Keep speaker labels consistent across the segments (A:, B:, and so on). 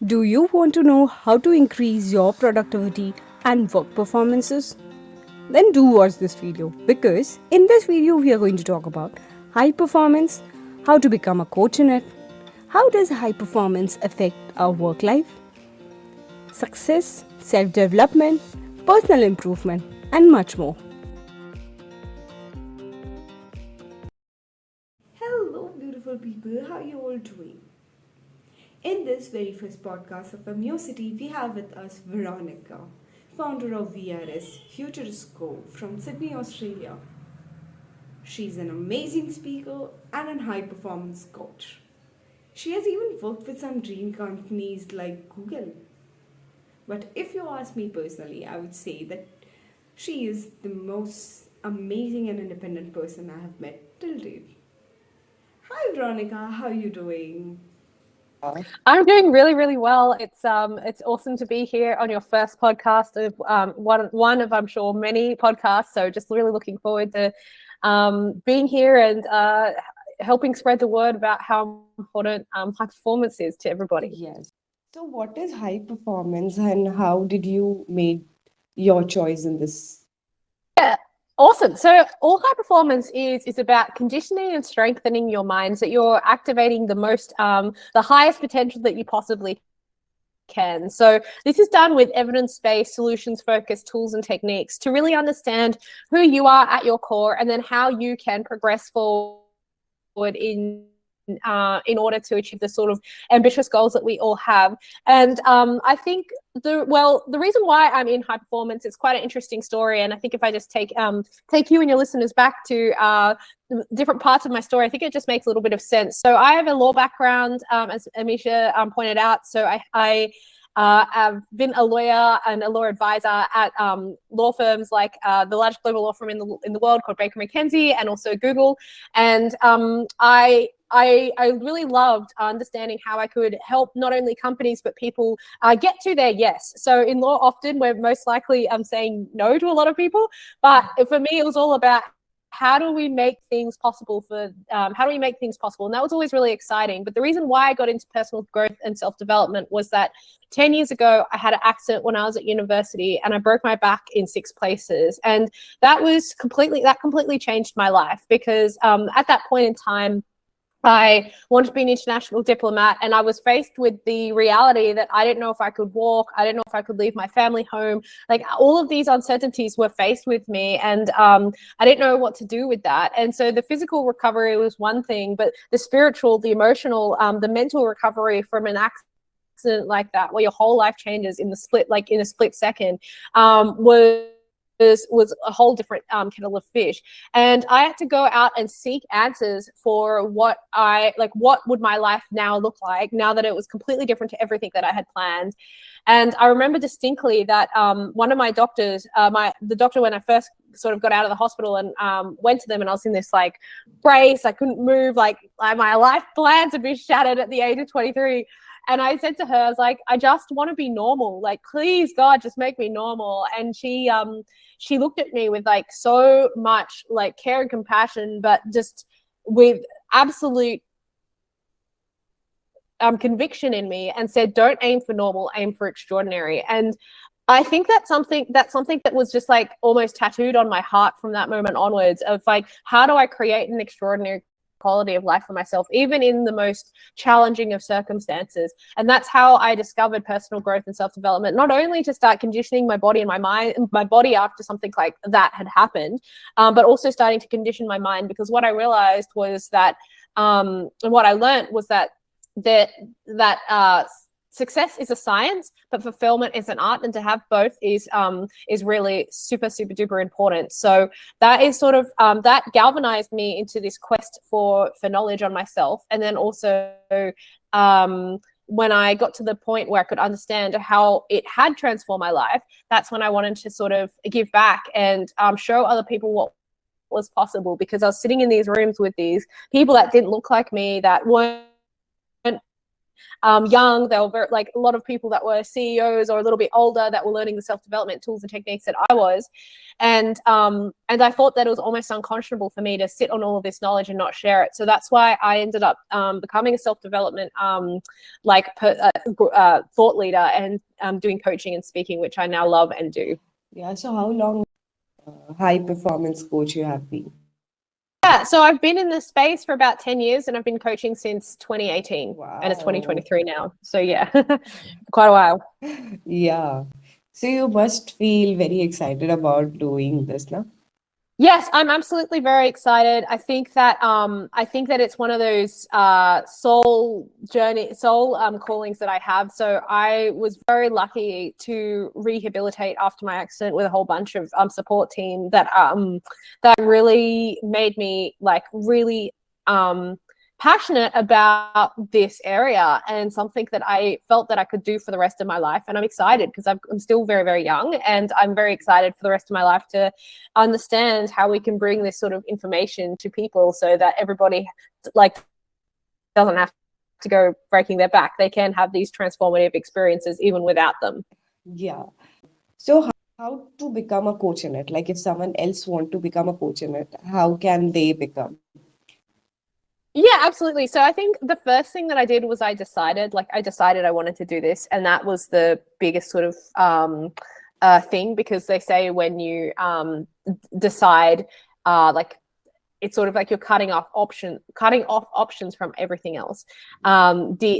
A: Do you want to know how to increase your productivity and work performances? Then do watch this video because in this video we are going to talk about high performance, how to become a coach in it, how does high performance affect our work life, success, self-development, personal improvement and much more. Hello beautiful people, how are you all doing? In this very first podcast of Amiocity, we have with us Veronica, founder of VRS Futurisco from Sydney, Australia. She's an amazing speaker and a high performance coach. She has even worked with some dream companies like Google. But if you ask me personally, I would say that she is the most amazing and independent person I have met till date. Hi Veronica, how are you doing?
B: I'm doing really, really well. It's awesome to be here on your first podcast of one of I'm sure many podcasts. So just really looking forward to being here and helping spread the word about how important high performance is to everybody.
A: Yes. So, what is high performance and how did you make your choice in this?
B: Yeah, awesome. So all high performance is about conditioning and strengthening your mind so that you're activating the highest potential that you possibly can. So this is done with evidence-based, solutions-focused tools and techniques to really understand who you are at your core and then how you can progress forward in order to achieve the sort of ambitious goals that we all have. And I think the reason why I'm in high performance, it's quite an interesting story. And I think if I just take you and your listeners back to different parts of my story, I think it just makes a little bit of sense. So I have a law background, as Amisha pointed out. So I've been a lawyer and a law advisor at law firms like the largest global law firm in the world called Baker McKenzie and also Google. And I really loved understanding how I could help not only companies but people get to their yes. So in law, often we're most likely saying no to a lot of people, but for me, it was all about how do we make things possible and that was always really exciting. But the reason why I got into personal growth and self-development was that 10 years ago I had an accident when I was at university and I broke my back in 6 places, and that completely changed my life because at that point in time I wanted to be an international diplomat, and I was faced with the reality that I didn't know if I could walk. I didn't know if I could leave my family home. Like all of these uncertainties were faced with me, and I didn't know what to do with that. And so the physical recovery was one thing, but the spiritual, the emotional, the mental recovery from an accident like that, where your whole life changes in a split second, was a whole different kettle of fish. And I had to go out and seek answers for what would my life now look like now that it was completely different to everything that I had planned. And I remember distinctly that one of my doctors, the doctor when I first sort of got out of the hospital and went to them, and I was in this like brace, I couldn't move, like my life plans had been shattered at the age of 23. And I said to her, I was like, I just want to be normal. Like, please, God, just make me normal. And she looked at me with like so much like care and compassion, but just with absolute conviction in me, and said, don't aim for normal, aim for extraordinary. And I think that's something that was just like almost tattooed on my heart from that moment onwards, of like, how do I create an extraordinary quality of life for myself, even in the most challenging of circumstances? And that's how I discovered personal growth and self-development, not only to start conditioning my body and my body after something like that had happened, but also starting to condition my mind, because what I realized was that and what I learned was that success is a science, but fulfillment is an art, and to have both is really super duper important. So that is sort of that galvanized me into this quest for knowledge on myself. And then also when I got to the point where I could understand how it had transformed my life, that's when I wanted to sort of give back and show other people what was possible, because I was sitting in these rooms with these people that didn't look like me, that weren't young. They were very, like a lot of people that were CEOs or a little bit older that were learning the self-development tools and techniques that I was. And I thought that it was almost unconscionable for me to sit on all of this knowledge and not share it. So that's why I ended up becoming a self-development thought leader and doing coaching and speaking, which I now love and do.
C: Yeah, so how long high performance coach you have been?
B: Yeah, so I've been in this space for about 10 years and I've been coaching since 2018.
C: Wow.
B: And it's 2023 now. So yeah, quite a while.
C: Yeah. So you must feel very excited about doing this now.
B: Yes, I'm absolutely very excited. I think that it's one of those soul callings that I have. So I was very lucky to rehabilitate after my accident with a whole bunch of support team that really made me like really passionate about this area and something that I felt that I could do for the rest of my life. And I'm excited because I'm still very, very young, and I'm very excited for the rest of my life to understand how we can bring this sort of information to people so that everybody like doesn't have to go breaking their back. They can have these transformative experiences even without them.
C: Yeah. So how to become a coach in it? Like if someone else want to become a coach in it, how can they become?
B: Yeah, absolutely. So I think the first thing that I did was I decided I wanted to do this, and that was the biggest sort of thing, because they say when you decide, like it's sort of like you're cutting off options from everything else. The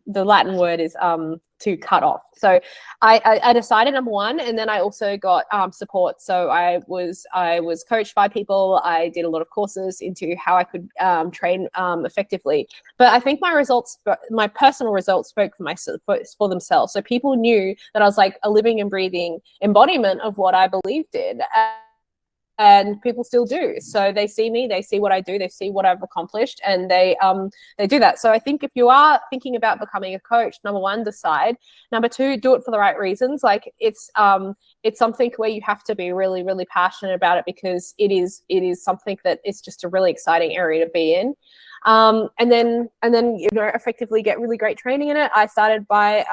B: Latin word is to cut off. So I decided, number one, and then I also got support. So I was coached by people. I did a lot of courses into how I could train effectively. But I think my personal results spoke for themselves. So people knew that I was like a living and breathing embodiment of what I believed in. And people still do. So they see me, they see what I do, they see what I've accomplished, and they do that. So I think if you are thinking about becoming a coach, number one, decide. Number two, do it for the right reasons. Like it's something where you have to be really, really passionate about it, because it is something that is just a really exciting area to be in. And then effectively get really great training in it. I started by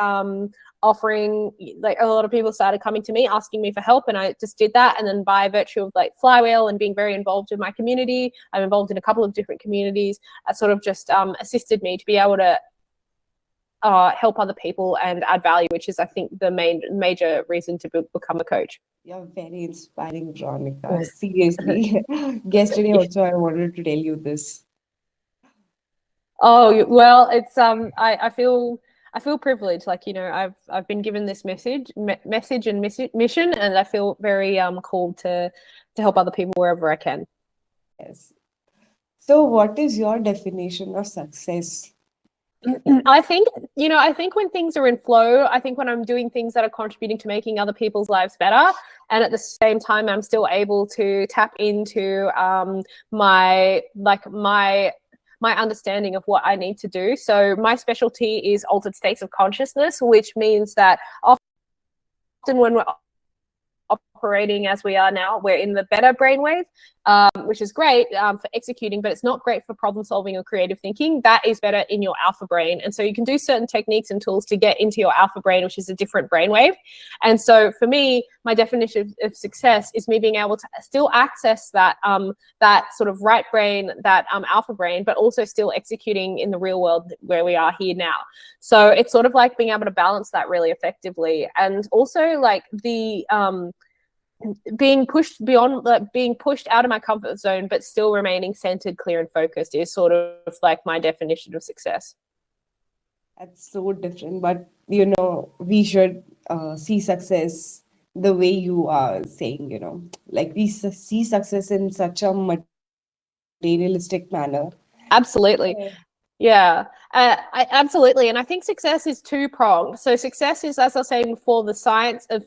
B: offering, like a lot of people started coming to me asking me for help, and I just did that. And then by virtue of like Flywheel and being very involved in my community, I'm involved in a couple of different communities, sort of just assisted me to be able to help other people and add value, which is I think the major reason to become a coach.
C: You're very inspiring, Veronica. Seriously. Yesterday also I wanted to tell you this.
B: Oh well, it's I feel privileged. Like, you know, I've been given this message and mission, and I feel very called to help other people wherever I can.
C: Yes. So what is your definition of success?
B: I think when things are in flow, I think when I'm doing things that are contributing to making other people's lives better, and at the same time I'm still able to tap into my understanding of what I need to do. So my specialty is altered states of consciousness, which means that often when we're operating as we are now, we're in the beta brainwave, which is great for executing, but it's not great for problem solving or creative thinking. That is better in your alpha brain. And so you can do certain techniques and tools to get into your alpha brain, which is a different brainwave. And so for me, my definition of success is me being able to still access that sort of right brain, that alpha brain, but also still executing in the real world where we are here now. So it's sort of like being able to balance that really effectively. And also like the being pushed out of my comfort zone, but still remaining centered, clear, and focused is sort of like my definition of success.
C: That's so different, but you know, we should see success the way you are saying, you know, like we see success in such a materialistic manner.
B: Absolutely. Yeah, absolutely. And I think success is two-pronged. So success is, as I was saying before, the science of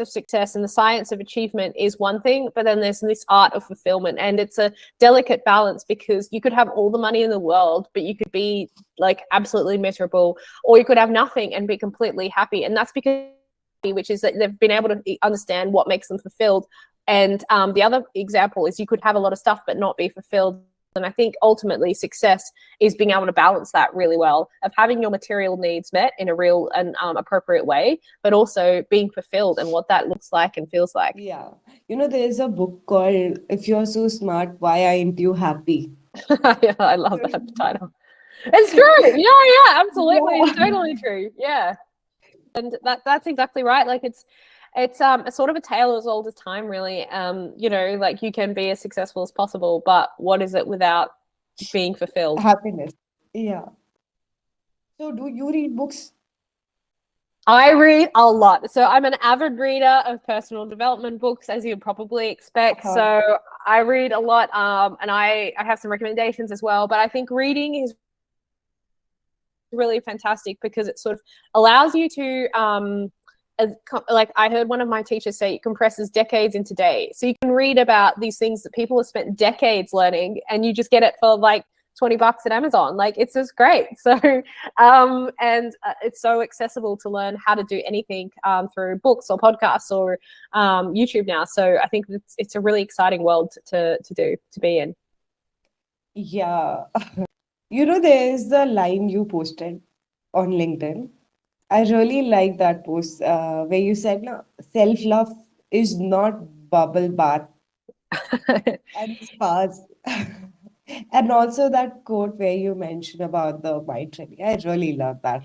B: success and the science of achievement is one thing, but then there's this art of fulfillment, and it's a delicate balance, because you could have all the money in the world, but you could be like absolutely miserable, or you could have nothing and be completely happy. And that's because, which is that they've been able to understand what makes them fulfilled. And the other example is you could have a lot of stuff but not be fulfilled. And I think ultimately success is being able to balance that really well, of having your material needs met in a real and appropriate way, but also being fulfilled and what that looks like and feels like.
C: Yeah. There's a book called If You're So Smart, Why Aren't You Happy?
B: Yeah, I love that title. It's true. Yeah, absolutely.
C: Yeah.
B: It's totally true. Yeah. And that's exactly right. Like it's a sort of a tale as old as time, really. Like you can be as successful as possible, but what is it without being fulfilled?
C: Happiness. Yeah. So, do you read books?
B: I read a lot. So I'm an avid reader of personal development books, as you'd probably expect.
C: Uh-huh.
B: So I read a lot, and I have some recommendations as well. But I think reading is really fantastic because it sort of allows you to like I heard one of my teachers say, it compresses decades into days. So you can read about these things that people have spent decades learning, and you just get it for like $20 at Amazon. Like it's just great. So it's so accessible to learn how to do anything through books or podcasts or YouTube now. So I think it's a really exciting world to be in.
C: Yeah. There's the line you posted on LinkedIn. I really like that post where you said, no, self-love is not bubble bath and spas. And also that quote where you mentioned about the mind training. I really love that.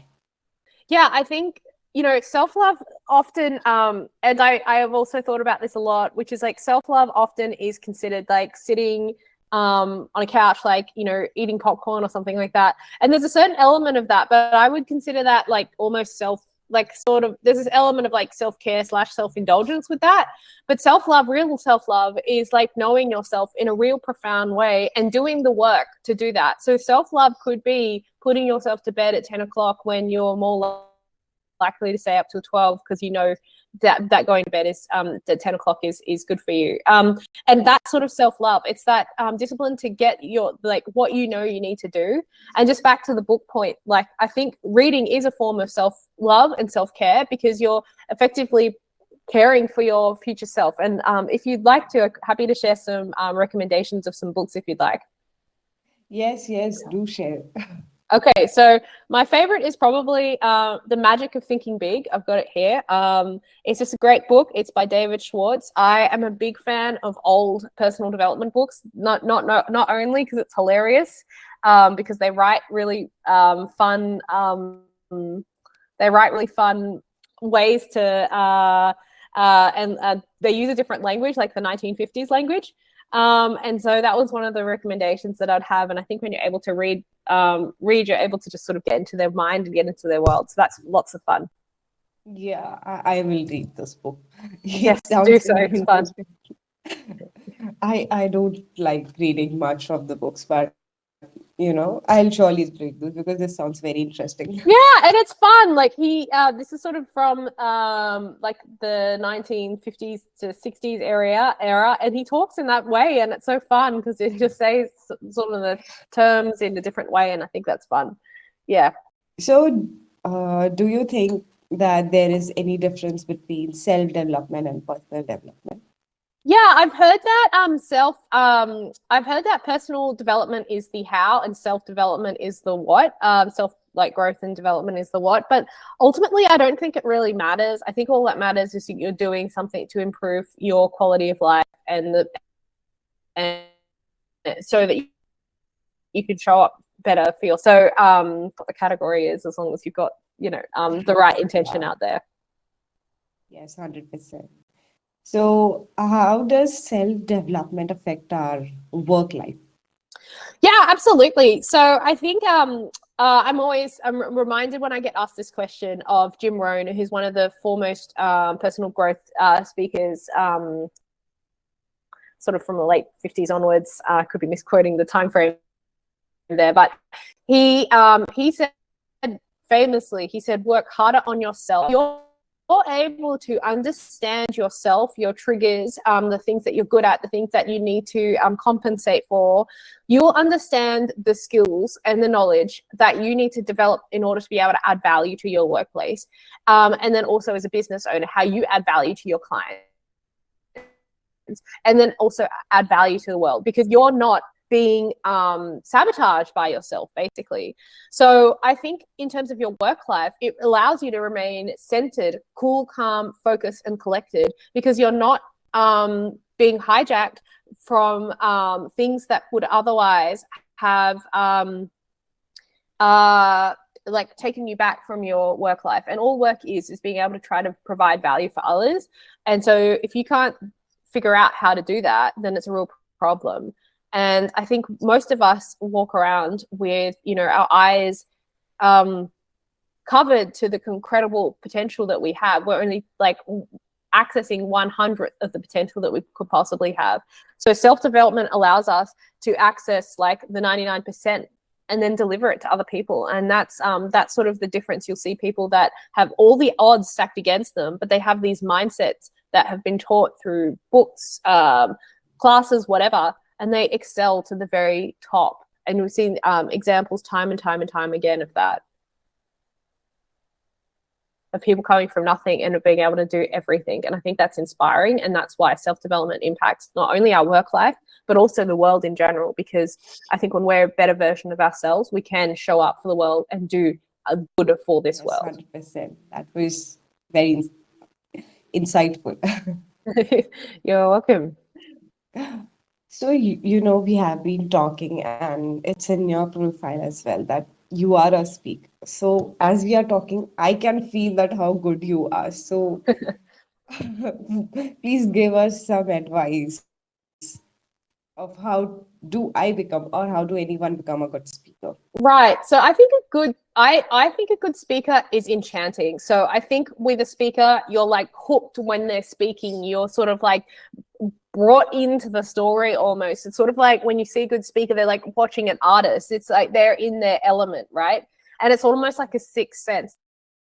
B: Yeah, I think self-love often and I have also thought about this a lot, which is like self-love often is considered like sitting on a couch, like eating popcorn or something like that, and there's a certain element of that, but I would consider that like almost there's this element of like self-care / self-indulgence with that. But real self-love is like knowing yourself in a real profound way and doing the work to do that. So self-love could be putting yourself to bed at 10 o'clock when you're more likely to stay up till 12 because that going to bed is at 10 o'clock is good for you, and that sort of self-love, it's that discipline to get your like what you need to do. And just back to the book point, like I think reading is a form of self-love and self-care because you're effectively caring for your future self. And if you'd like to, happy to share some recommendations of some books if you'd like.
C: Yes, do share.
B: Okay, so my favorite is probably The Magic of Thinking Big. I've got it here. It's just a great book. It's by David Schwartz. I am a big fan of old personal development books, not only because it's hilarious, because they write really fun. They write really fun ways to, and they use a different language, like the 1950s language. And so that was one of the recommendations that I'd have. And I think when you're able to read, you're able to just sort of get into their mind and get into their world. So that's lots of fun.
C: Yeah, I will read this book.
B: Yes,
C: It sounds
B: do so.
C: very
B: It's fun.
C: interesting. I don't like reading much of the books, but I'll surely read this because this sounds very interesting.
B: Yeah, and it's fun. Like this is sort of from like the 1950s to 60s era, and he talks in that way, and it's so fun because it just says sort of the terms in a different way, and I think that's fun. Yeah.
C: So, do you think that there is any difference between self-development and personal development?
B: Yeah, I've heard that I've heard that personal development is the how and self-development is the what. Growth and development is the what. But ultimately, I don't think it really matters. I think all that matters is that you're doing something to improve your quality of life and so that you can show up better for yourself. So what the category is, as long as you've got, the right intention out there.
C: Yes, 100%. So, how does self-development affect our work life?
B: Yeah, absolutely. So I think I'm reminded when I get asked this question of Jim Rohn, who's one of the foremost personal growth speakers, sort of from the late 50s onwards. Could be misquoting the time frame there, but he said famously, he said, work harder on yourself. You're able to understand yourself, your triggers, the things that you're good at, the things that you need to compensate for. You'll understand the skills and the knowledge that you need to develop in order to be able to add value to your workplace. And then also as a business owner, how you add value to your clients. And then also add value to the world, because you're not being sabotaged by yourself, basically. So I think in terms of your work life, it allows you to remain centered, cool, calm, focused, and collected, because you're not being hijacked from things that would otherwise have like taken you back from your work life. And all work is being able to try to provide value for others. And so if you can't figure out how to do that, then it's a real problem. And I think most of us walk around with, you know, our eyes covered to the incredible potential that we have. We're only like accessing 1/100th of the potential that we could possibly have. So self-development allows us to access like the 99% and then deliver it to other people. And that's sort of the difference. You'll see people that have all the odds stacked against them, but they have these mindsets that have been taught through books, classes, whatever, and they excel to the very top. And we've seen examples time and time and time again of that, of people coming from nothing and being able to do everything. And I think that's inspiring. And that's why self-development impacts not only our work life, but also the world in general. Because I think when we're a better version of ourselves, we can show up for the world and do a good for this world.
C: 100%. That was very insightful.
B: You're welcome.
C: So, you know, we have been talking, and it's in your profile as well that you are a speaker. So, as we are talking, I can feel that how good you are. So, please give us some advice of how do I become, or how do anyone become a good speaker?
B: Right. So I think I think a good speaker is enchanting. So I think with a speaker, you're like hooked when they're speaking. You're sort of like brought into the story almost. It's sort of like when you see a good speaker, they're like watching an artist. It's like they're in their element, right? And it's almost like a sixth sense.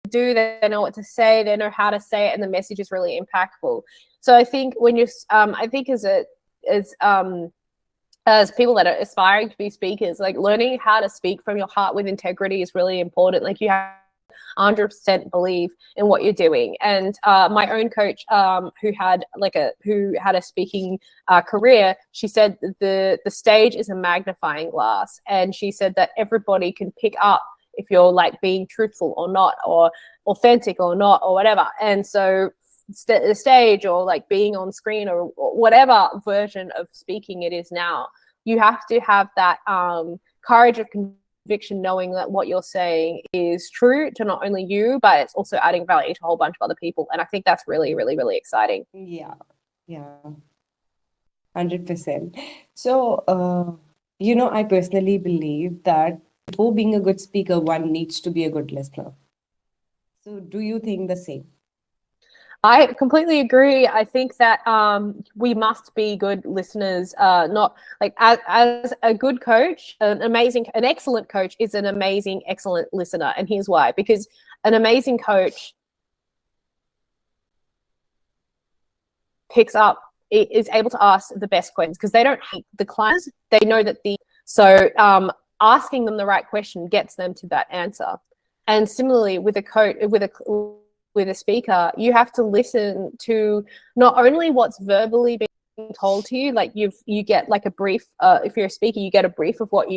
B: They know what to say, they know how to say it, and the message is really impactful. So I think when you're I think as people that are aspiring to be speakers, like learning how to speak from your heart with integrity is really important. Like you have 100% believe in what you're doing. And my own coach, who had a speaking career, she said the stage is a magnifying glass, and she said that everybody can pick up if you're like being truthful or not, or authentic or not, or whatever. And so the stage, or like being on screen, or whatever version of speaking it is now, you have to have that courage of conviction, knowing that what you're saying is true to not only you, but it's also adding value to a whole bunch of other people. And I think that's really, really, really exciting.
C: Yeah, 100%. So, you know, I personally believe that before being a good speaker, one needs to be a good listener. So, do you think the same?
B: I completely agree. I think that we must be good listeners. Not like as a good coach, an excellent coach is an amazing, excellent listener. And here's why: because an amazing coach picks up, is able to ask the best questions, because they don't hate the clients. They know that asking them the right question gets them to that answer. And similarly, with a speaker, you have to listen to not only what's verbally being told to you, like you get like a brief. If you're a speaker, you get a brief of what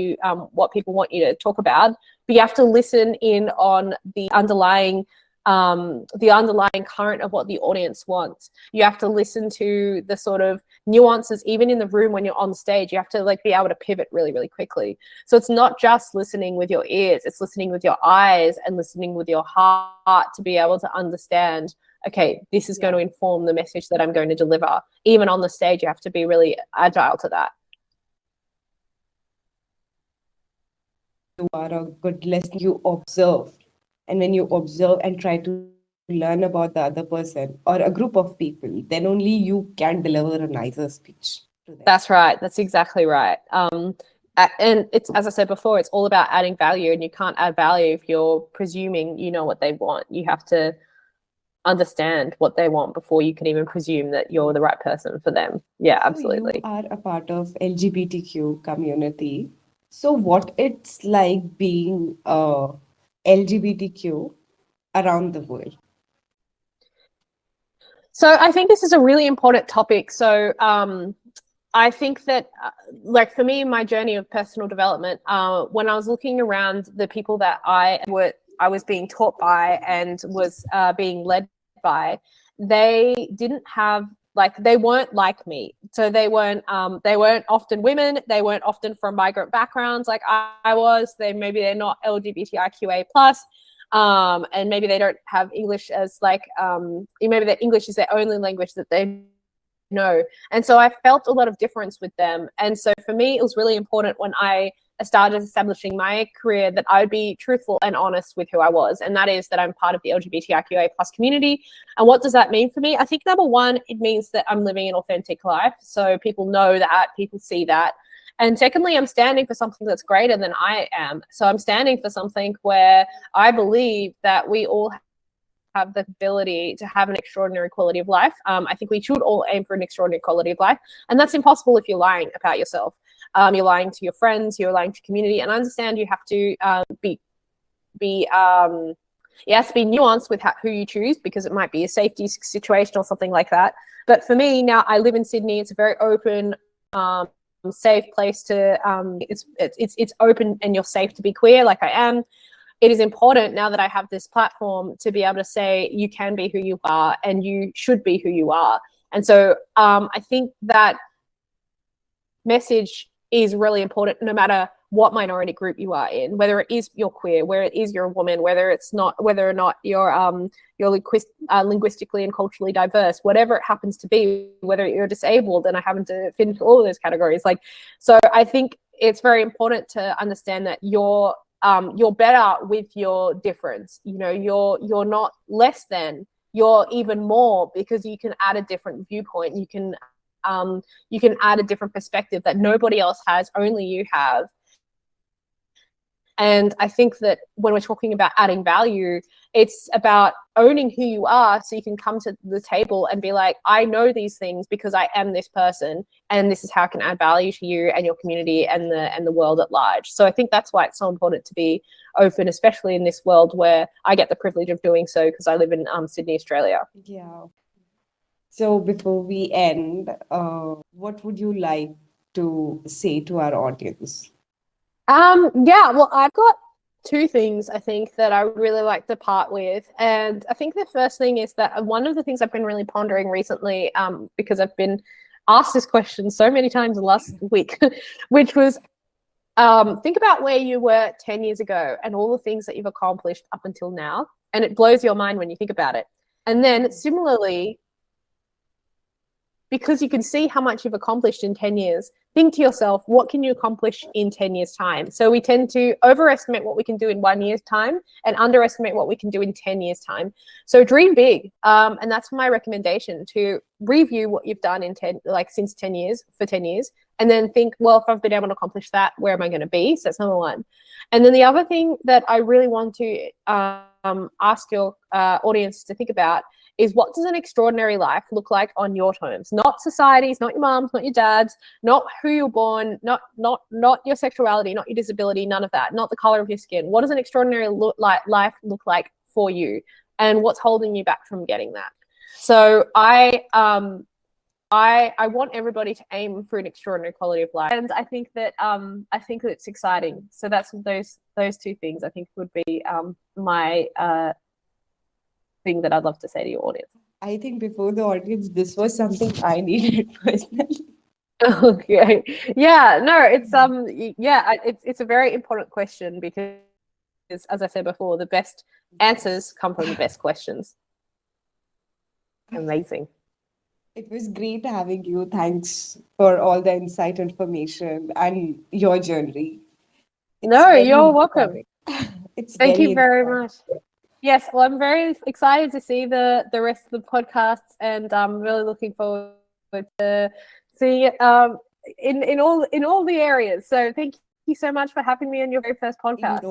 B: people want you to talk about, but you have to listen in on the underlying current of what the audience wants. You have to listen to the sort of nuances, even in the room when you're on stage. You have to like be able to pivot really, really quickly. So it's not just listening with your ears, it's listening with your eyes and listening with your heart to be able to understand, okay, this is going to inform the message that I'm going to deliver. Even on the stage, you have to be really agile to that.
C: You are a good listener, you observe. And when you observe and try to learn about the other person or a group of people, then only you can deliver a nicer speech to them.
B: That's right. That's exactly right. And it's, as I said before, it's all about adding value, and you can't add value if you're presuming you know what they want. You have to understand what they want before you can even presume that you're the right person for them. Yeah, absolutely.
C: So you are a part of LGBTQ community. So what it's like being LGBTQ around the world?
B: So I think this is a really important topic. So I think that, like for me, my journey of personal development, when I was looking around the people that I was being taught by and was being led by, they didn't have they weren't like me. So they weren't often women. They weren't often from migrant backgrounds like I was. They're not LGBTIQA plus. And maybe they don't have English as maybe their English is their only language that they know. And so I felt a lot of difference with them. And so for me, it was really important when I started establishing my career that I would be truthful and honest with who I was. And that is that I'm part of the LGBTIQA plus community. And what does that mean for me? I think number one, it means that I'm living an authentic life. So people know that, people see that. And secondly, I'm standing for something that's greater than I am. So I'm standing for something where I believe that we all have the ability to have an extraordinary quality of life. I think we should all aim for an extraordinary quality of life. And that's impossible if you're lying about yourself. You're lying to your friends, you're lying to community. And I understand you have to be nuanced with who you choose, because it might be a safety situation or something like that. But for me now, I live in Sydney. It's a very open, safe place to, it's open and you're safe to be queer like I am. It is important now that I have this platform to be able to say you can be who you are and you should be who you are. And so I think that message is really important no matter what minority group you are in, whether it is you're queer, whether it is you're a woman, whether or not you're linguistically and culturally diverse, whatever it happens to be, whether you're disabled, and I happen to fit into all of those categories. So I think it's very important to understand that you're better with your difference. You're not less than, you're even more, because you can add a different viewpoint. You can add a different perspective that nobody else has, only you have. And I think that when we're talking about adding value, it's about owning who you are, so you can come to the table and be like, I know these things because I am this person, and this is how I can add value to you and your community and the world at large. So I think that's why it's so important to be open, especially in this world where I get the privilege of doing so because I live in Sydney, Australia.
C: Yeah. So before we end, what would you like to say to our audience?
B: Well, I've got two things I think that I would really like to part with. And I think the first thing is that one of the things I've been really pondering recently, because I've been asked this question so many times in the last week, which was, think about where you were 10 years ago and all the things that you've accomplished up until now. And it blows your mind when you think about it. And then similarly, because you can see how much you've accomplished in 10 years, think to yourself, what can you accomplish in 10 years' time? So we tend to overestimate what we can do in 1 year's time and underestimate what we can do in 10 years' time. So dream big. And that's my recommendation, to review what you've done since 10 years, for 10 years, and then think, well, if I've been able to accomplish that, where am I going to be? So that's number one. And then the other thing that I really want to ask your audience to think about is, what does an extraordinary life look like on your terms? Not society's, not your mom's, not your dad's, not who you're born, not your sexuality, not your disability, none of that, not the color of your skin. What does an extraordinary life look like for you, and what's holding you back from getting that? So I want everybody to aim for an extraordinary quality of life, and I think that it's exciting. So that's those two things I think would be my thing that I'd love to say to your audience.
C: I think before the audience, this was something I needed personally.
B: Okay. Yeah. No. It's a very important question, because, as I said before, the best answers come from the best questions. Amazing.
C: It was great having you. Thanks for all the insight, information, and your journey.
B: You're welcome. Thank you very much. Yes, well, I'm very excited to see the rest of the podcasts, and I'm really looking forward to seeing it in all the areas. So thank you so much for having me on your very first podcast.